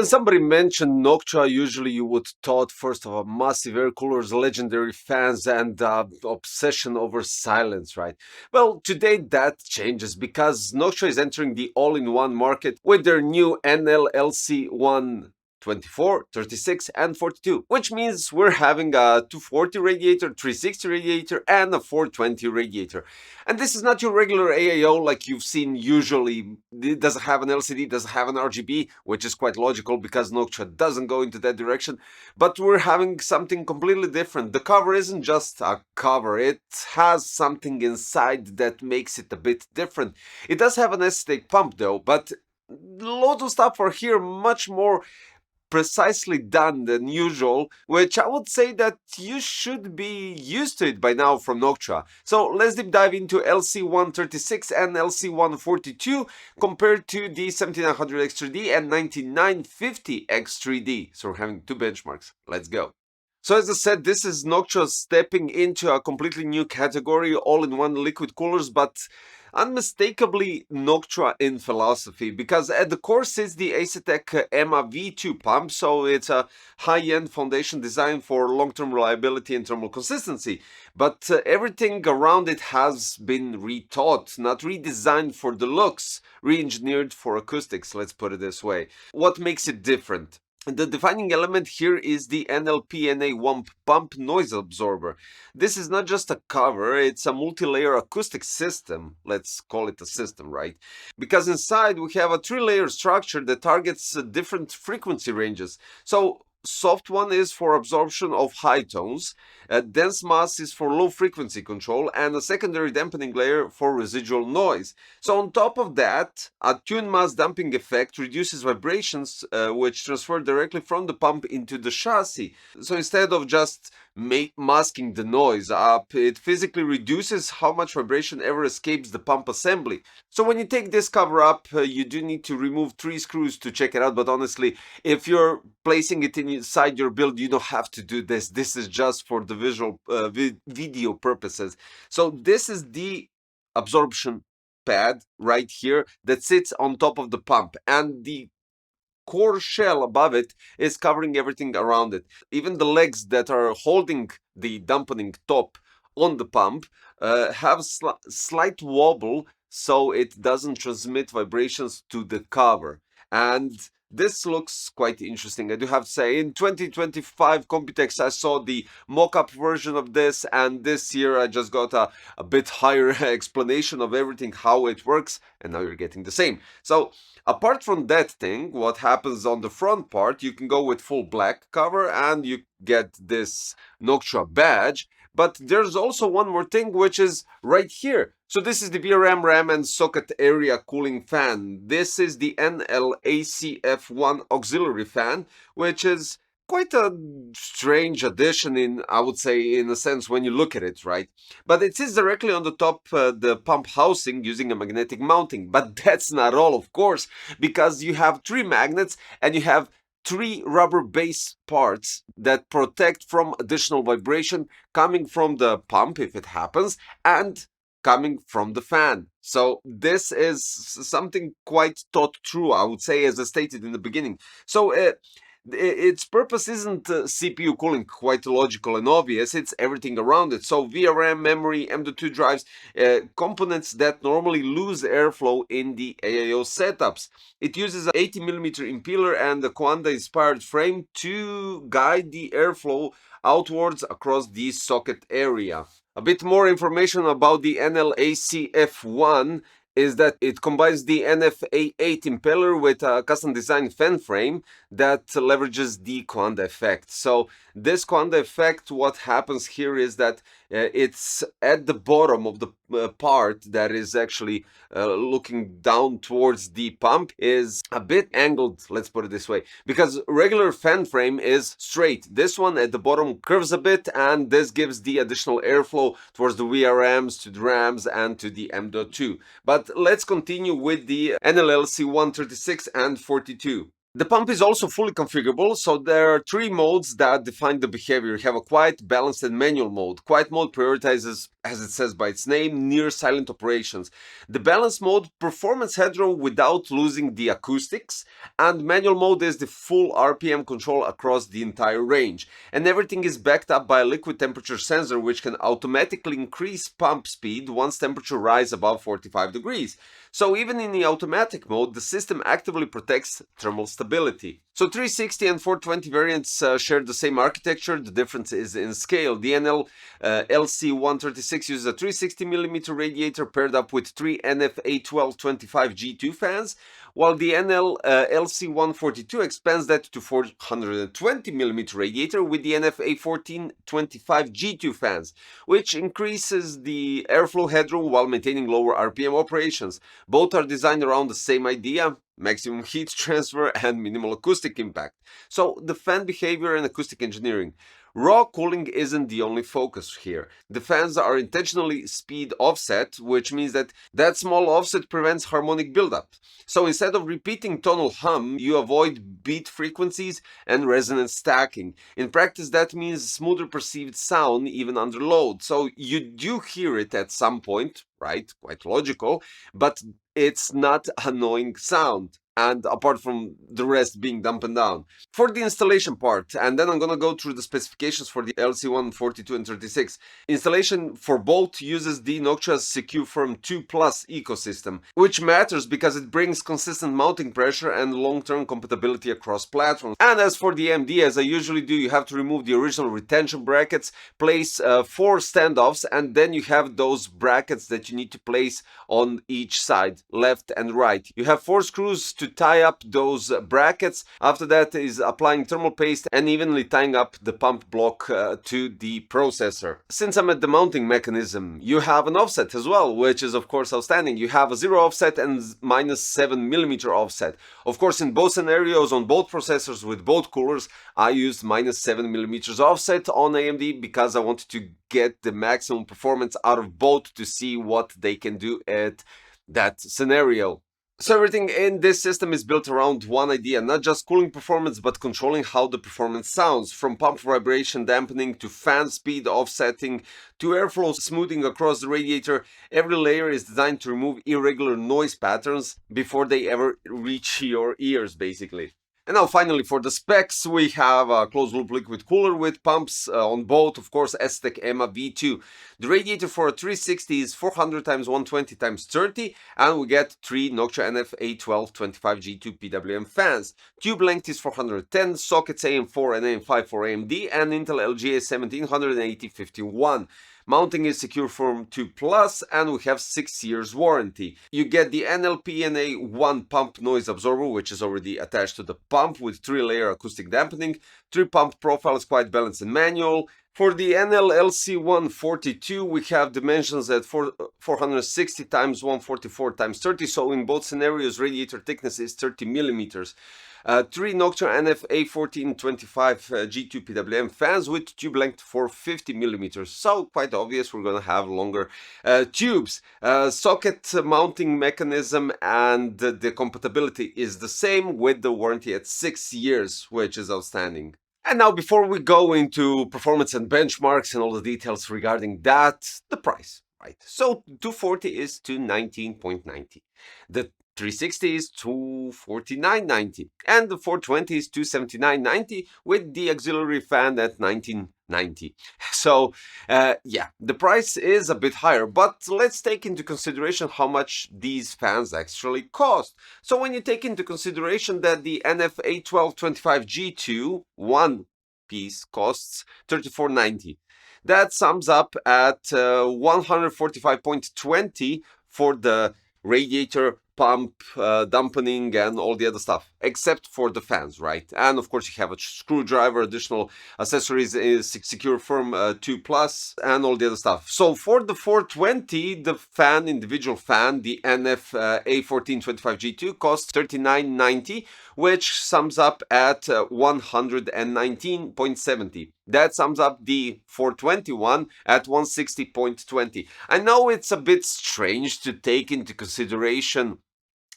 When somebody mentioned Noctua, usually you would thought first of a massive air coolers, legendary fans, and obsession over silence, right? Well, today that changes because Noctua is entering the all-in-one market with their new NL-LC1-24, 36, and 42, which means we're having a 240 radiator, 360 radiator, and a 420 radiator. And this is not your regular AIO like you've seen usually. It doesn't have an LCD, doesn't have an RGB, which is quite logical because Noctua doesn't go into that direction. But we're having something completely different. The cover isn't just a cover, it has something inside that makes it a bit different. It does have an ASETEK pump though, but loads of stuff are here much more precisely done than usual, which I would say that you should be used to it by now from Noctua. So let's deep dive into LC1-36 and LC1-42 compared to the 7900X3D and 9950X3D. So we're having two benchmarks. Let's go. So as I said, this is Noctua stepping into a completely new category, all-in-one liquid coolers, but unmistakably Noctua in philosophy, because at the core sits the ASETEK Emma V2 pump, so it's a high-end foundation designed for long-term reliability and thermal consistency. But everything around it has been rethought, not redesigned for the looks, re-engineered for acoustics, let's put it this way. What makes it different? The defining element here is the NL-PNA1 pump noise absorber. This is not just a cover, it's a multi-layer acoustic system. Let's call it a system, right? Because inside we have a three-layer structure that targets different frequency ranges. So soft one is for absorption of high tones, dense mass is for low frequency control, and a secondary dampening layer for residual noise. So on top of that, a tune mass damping effect reduces vibrations which transfer directly from the pump into the chassis. So instead of just masking the noise up, it physically reduces how much vibration ever escapes the pump assembly. So when you take this cover up, you do need to remove 3 screws to check it out, but honestly, if you're placing it inside your build, you don't have to do this. This is just for the visual video purposes. So this is the absorption pad right here that sits on top of the pump, and the core shell above it is covering everything around it. Even the legs that are holding the dampening top on the pump have slight wobble, so it doesn't transmit vibrations to the cover. And this looks quite interesting, I do have to say. In 2025 Computex I saw the mock-up version of this, and this year I just got a bit higher explanation of everything, how it works, and now you're getting the same. So apart from that thing, what happens on the front part, you can go with full black cover and you get this Noctua badge. But there's also one more thing, which is right here. So this is the VRM, RAM and socket area cooling fan. This is the NL-LC1 auxiliary fan, which is quite a strange addition in, I would say, in a sense when you look at it, right? But it sits directly on the top the pump housing using a magnetic mounting. But that's not all, of course, because you have 3 magnets and you have 3 rubber base parts that protect from additional vibration coming from the pump if it happens, and coming from the fan. So this is something quite thought through, I would say, as I stated in the beginning. So its purpose isn't CPU cooling, quite logical and obvious, it's everything around it. So VRM, memory, M.2 drives, components that normally lose airflow in the AIO setups. It uses an 80mm impeller and a Coanda-inspired frame to guide the airflow outwards across the socket area. A bit more information about the NL-LC1 is that it combines the NF-A8 impeller with a custom designed fan frame that leverages the Coanda effect. So this Coanda effect, what happens here is that it's at the bottom of the part that is actually looking down towards the pump is a bit angled, let's put it this way, because regular fan frame is straight. This one at the bottom curves a bit, and this gives the additional airflow towards the VRMs, to the RAMs, and to the M.2. But let's continue with the NL-LC1-36 and 42. The pump is also fully configurable, so there are three modes that define the behavior. You have a quiet, balanced, and manual mode. Quiet mode prioritizes, as it says by its name, near silent operations. The balanced mode, performance headroom without losing the acoustics, and manual mode is the full RPM control across the entire range. And everything is backed up by a liquid temperature sensor which can automatically increase pump speed once temperature rises above 45 degrees. So even in the automatic mode, the system actively protects thermal stability. So 360 and 420 variants share the same architecture. The difference is in scale. The NL-LC1-36 uses a 360mm radiator paired up with three NF-A12-25 G2 fans, while the NL-LC1-42 expands that to 420mm radiator with the NF-A14-25 G2 fans, which increases the airflow headroom while maintaining lower RPM operations. Both are designed around the same idea: maximum heat transfer and minimal acoustic impact. So the fan behavior and acoustic engineering. Raw cooling isn't the only focus here. The fans are intentionally speed offset, which means that small offset prevents harmonic buildup. So instead of repeating tonal hum, you avoid beat frequencies and resonance stacking. In practice, that means smoother perceived sound even under load. So you do hear it at some point, right? Quite logical, but it's not annoying sound, and apart from the rest being dampened down. For the installation part, and then I'm gonna go through the specifications for the LC1-42 and 36. Installation for both uses the Noctua Secure Firm 2 Plus ecosystem, which matters because it brings consistent mounting pressure and long-term compatibility across platforms. And as for the MD, as I usually do, you have to remove the original retention brackets, place 4 standoffs, and then you have those brackets that you need to place on each side, left and right. You have 4 screws to tie up those brackets. After that is applying thermal paste and evenly tying up the pump block to the processor. Since I'm at the mounting mechanism, you have an offset as well, which is of course outstanding. You have a 0 offset and -7mm offset. Of course, in both scenarios on both processors with both coolers, I used -7mm offset on AMD because I wanted to get the maximum performance out of both to see what they can do at that scenario. So everything in this system is built around one idea, not just cooling performance, but controlling how the performance sounds, from pump vibration dampening to fan speed offsetting to airflow smoothing across the radiator. Every layer is designed to remove irregular noise patterns before they ever reach your ears, basically. And now finally, for the specs, we have a closed loop liquid cooler with pumps on both, of course, ASETEK Emma V2. The radiator for a 360 is 400x120x30, and we get 3 Noctua NF-A12-25 G2 PWM fans. Tube length is 410, sockets AM4 and AM5 for AMD, and Intel LGA1780-51. Mounting is Secure Firm 2 Plus, and we have 6 years warranty. You get the NL-PNA1 pump noise absorber, which is already attached to the pump with 3-layer acoustic dampening. 3 pump profiles, quite balanced and manual. For the NL-LC1-42, we have dimensions at 460x144x30, so in both scenarios radiator thickness is 30mm. 3 Noctua NF-A14-25 G2 PWM fans with tube length for 50mm, so quite obvious we're gonna have longer tubes. Socket mounting mechanism and the compatibility is the same with the warranty at 6 years, which is outstanding. And now, before we go into performance and benchmarks and all the details regarding that, the price, right? So 240 is $219.90. The 360 is $249.90, and the 420 is $279.90 with the auxiliary fan at $19.90. So yeah, the price is a bit higher, but let's take into consideration how much these fans actually cost. So when you take into consideration that the NF-A12-25 G2 one piece costs $34.90, that sums up at $145.20 for the radiator, pump, dampening, and all the other stuff, except for the fans, right? And of course you have a screwdriver, additional accessories, is Secure Firm 2 Plus, and all the other stuff. So for the 420, the fan, individual fan, the NF A14-25 G2 costs $39.90, which sums up at $119.70. That sums up the 421 at $160.20. I know it's a bit strange to take into consideration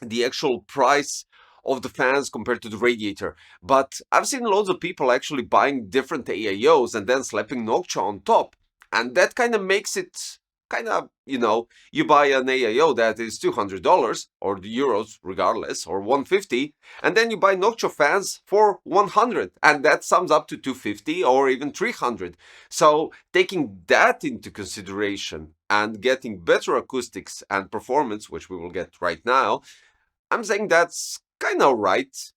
the actual price of the fans compared to the radiator. But I've seen loads of people actually buying different AIOs and then slapping Noctua on top. And that kind of makes it kind of, you buy an AIO that is $200 or the euros regardless, or 150, and then you buy Noctua fans for 100, and that sums up to 250 or even 300. So taking that into consideration and getting better acoustics and performance, which we will get right now, I'm saying that's kind of right,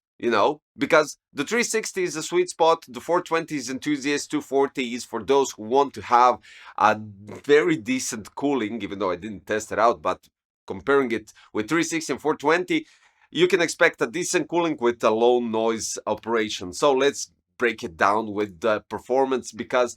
because the 360 is a sweet spot, the 420 is enthusiast, 240 is for those who want to have a very decent cooling, even though I didn't test it out, but comparing it with 360 and 420, you can expect a decent cooling with a low noise operation. So let's break it down with the performance, because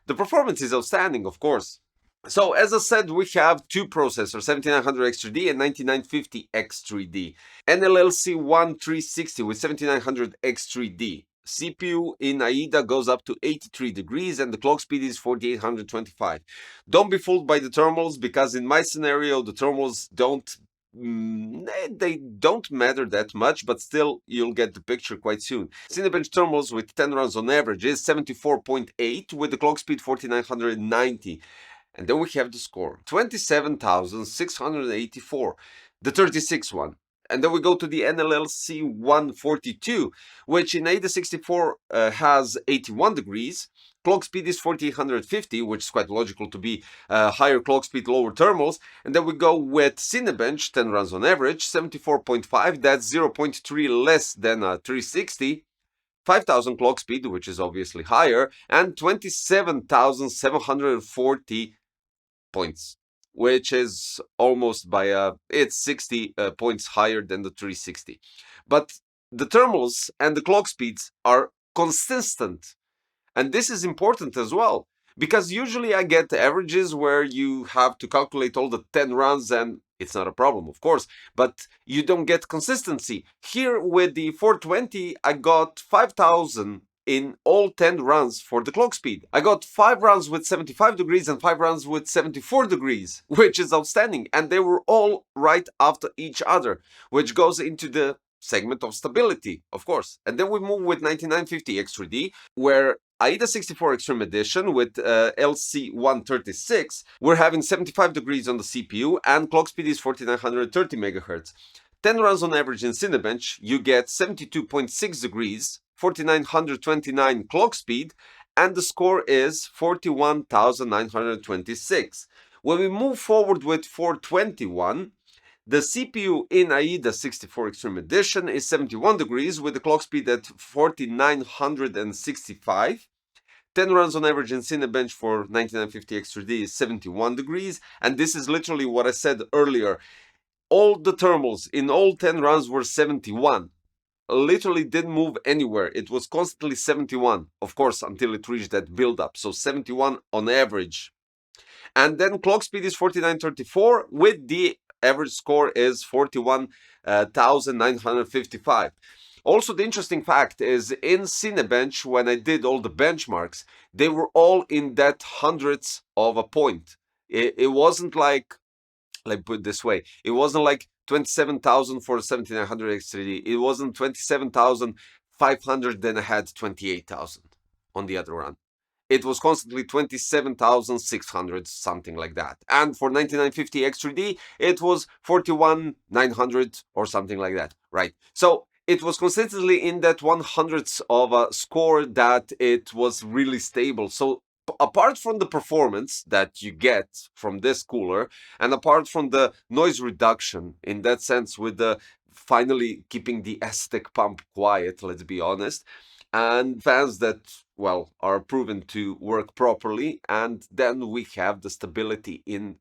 the performance is outstanding, of course. So as I said, we have two processors, 7900X3D and 9950X3D. NL-LC1-360 with 7900X3D. CPU in AIDA goes up to 83 degrees and the clock speed is 4825. Don't be fooled by the thermals, because in my scenario the thermals don't matter that much, but still you'll get the picture quite soon. Cinebench thermals with 10 runs on average is 74.8 with the clock speed 4990. And then we have the score, 27,684, the 36 one. And then we go to the NL-LC1-42, which in AIDA 64 has 81 degrees. Clock speed is 4850, which is quite logical to be higher clock speed, lower thermals. And then we go with Cinebench, 10 runs on average, 74.5, that's 0.3 less than a 360. 5,000 clock speed, which is obviously higher, and 27,740 points, which is almost it's 60 points higher than the 360. But the thermals and the clock speeds are consistent. And this is important as well, because usually I get averages where you have to calculate all the 10 runs, and it's not a problem, of course, but you don't get consistency. Here with the 420, I got 5,000 in all 10 runs for the clock speed. I got 5 runs with 75 degrees and 5 runs with 74 degrees, which is outstanding. And they were all right after each other, which goes into the segment of stability, of course. And then we move with 9950X3D, where AIDA 64 Extreme Edition with LC1-36, we're having 75 degrees on the CPU and clock speed is 4930 MHz. 10 runs on average in Cinebench, you get 72.6 degrees, 4929 clock speed, and the score is 41,926. When we move forward with 421, the CPU in AIDA 64 Extreme Edition is 71 degrees with the clock speed at 4965. 10 runs on average in Cinebench for 9950X3D is 71 degrees, and this is literally what I said earlier. All the thermals in all 10 runs were 71. Literally didn't move anywhere. It was constantly 71, of course, until it reached that build-up. So 71 on average. And then clock speed is 4934 with the average score is 41,955. Also, the interesting fact is in Cinebench, when I did all the benchmarks, they were all in that hundreds of a point. It wasn't like put it this way, it wasn't like 27,000 for 7900X3D. It wasn't 27,500, then I had 28,000 on the other run. It was constantly 27,600, something like that. And for 9950X3D, it was 41,900 or something like that, right? So it was consistently in that 100th of a score that it was really stable. So apart from the performance that you get from this cooler, and apart from the noise reduction in that sense with the finally keeping the ASETEK pump quiet, let's be honest, and fans that, well, are proven to work properly, and then we have the stability in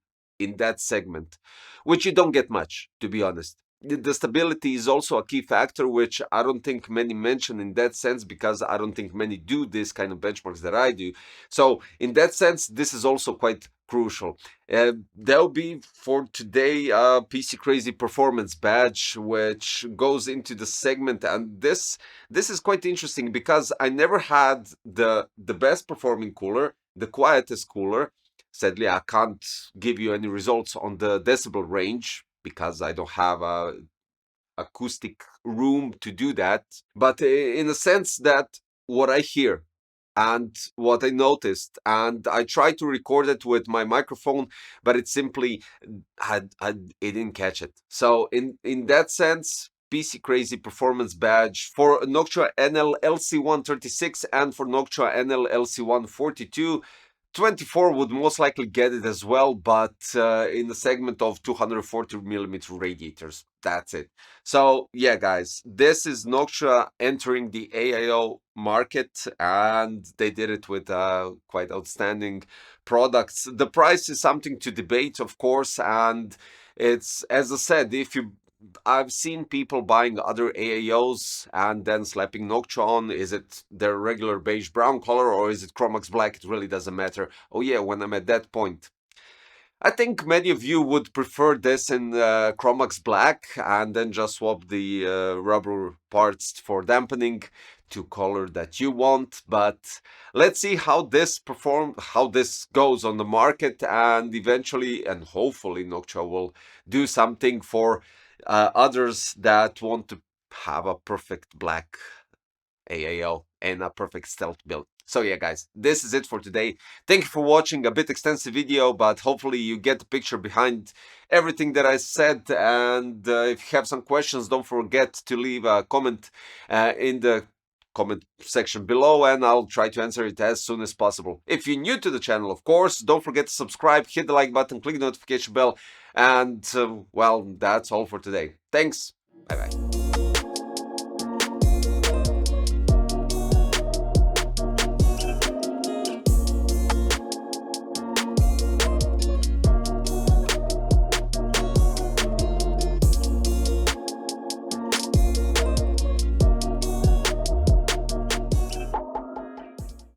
that segment, which you don't get much, to be honest. The stability is also a key factor, which I don't think many mention in that sense, because I don't think many do this kind of benchmarks that I do. So in that sense, this is also quite crucial. There'll be for today a PC Crazy Performance badge, which goes into the segment, and this is quite interesting because I never had the best performing cooler, the quietest cooler. Sadly, I can't give you any results on the decibel range, because I don't have a acoustic room to do that. But in the sense that what I hear and what I noticed, and I tried to record it with my microphone, but it simply it didn't catch it. So in that sense, PC Crazy performance badge for Noctua NL-LC1-36 and for Noctua NL-LC1-42. 24 would most likely get it as well, but in the segment of 240mm radiators. That's it. So yeah, guys, this is Noctua entering the AIO market, and they did it with quite outstanding products. The price is something to debate, of course, and it's, as I said, I've seen people buying other AIOs and then slapping Noctua on. Is it their regular beige brown color or is it Chromax black? It really doesn't matter. Oh yeah, when I'm at that point. I think many of you would prefer this in Chromax black and then just swap the rubber parts for dampening to color that you want. But let's see how this goes on the market, and eventually and hopefully Noctua will do something for others that want to have a perfect black AIO and a perfect stealth build. So yeah, guys, this is it for today. Thank you for watching a bit extensive video, but hopefully you get the picture behind everything that I said. And if you have some questions, don't forget to leave a comment in the comment section below, and I'll try to answer it as soon as possible. If you're new to the channel, of course, don't forget to subscribe, hit the like button, click the notification bell, and well, that's all for today. Thanks. Bye bye.